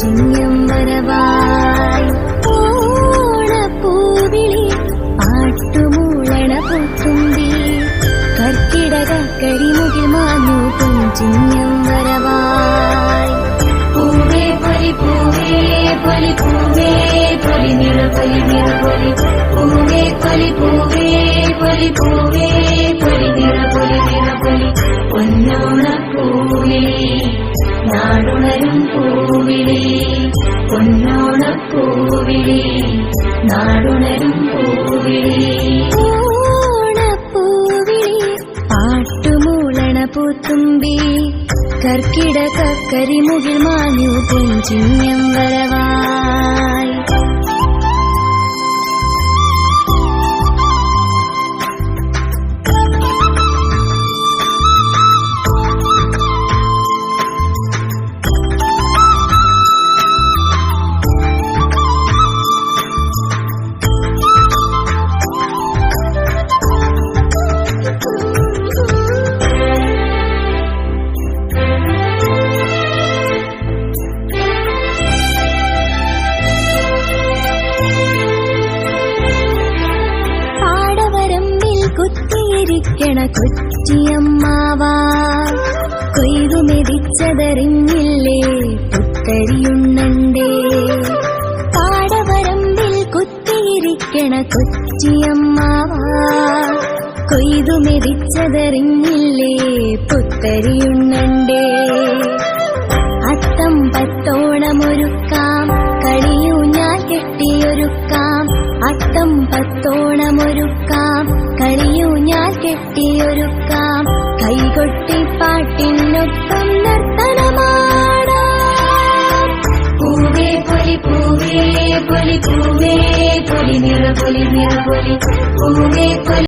ചിങ്ങം വരവായി. ഓണപ്പൂവിളി പാട്ടുമൂളണ പൂത്തുമ്പി കർക്കിടക കരിമുകിൽ മാഞ്ഞു ചിങ്ങം വരവായി. പൂവേ പൊലി പൂവേ പൊലി പൂവേ പൊലി നിറ പൊലി നിറ പൊലി പൂവേ പൊലി പൂവേ പൊലി പൂവേ പൊലി നിറ പൊലി നിറ പൊലി പൊന്നോണപ്പൂവിളി നാടുണരും പൂവിളി പൊന്നോണപ്പൂവിളി നാടുണരും പൂവിളി. ഓണപ്പൂവിളി പാട്ടുമൂളണ പൂത്തുമ്പി കർക്കിടക കരിമുകിൽ മാഞ്ഞു ചിങ്ങം വരവായി. കുത്തിയിരിക്കണ കൊച്ചിയമ്മാവാ കൊയ്തു മെതിച്ചതറിഞ്ഞില്ലേ പുത്തരിയുണ്ണണ്ടേ. പാടവരമ്പിൽ കുത്തിയിരിക്കണ കൊച്ചിയമ്മാവാ കൊയ്തു മെതിച്ചതറിഞ്ഞില്ലേ പുത്തരിയുണ്ണണ്ടേ. അത്തം പത്തോണമൊരുക്കാം കളിയൂഞ്ഞാൽ കെട്ടിയൊരുക്കാം. അത്തം പത്തോണമൊരുക്കാം കളിയൂഞ്ഞാൽ കെട്ടിയൊരുക്കാം. കൈകൊട്ടി പാട്ടിനൊപ്പം നർത്തനമാടാം. പൂവേ പൊലി പൂവേ പൊലി പൂവേ പൊലി നിറ പൊലി നിറ പൊലി പൂവേ പൊലി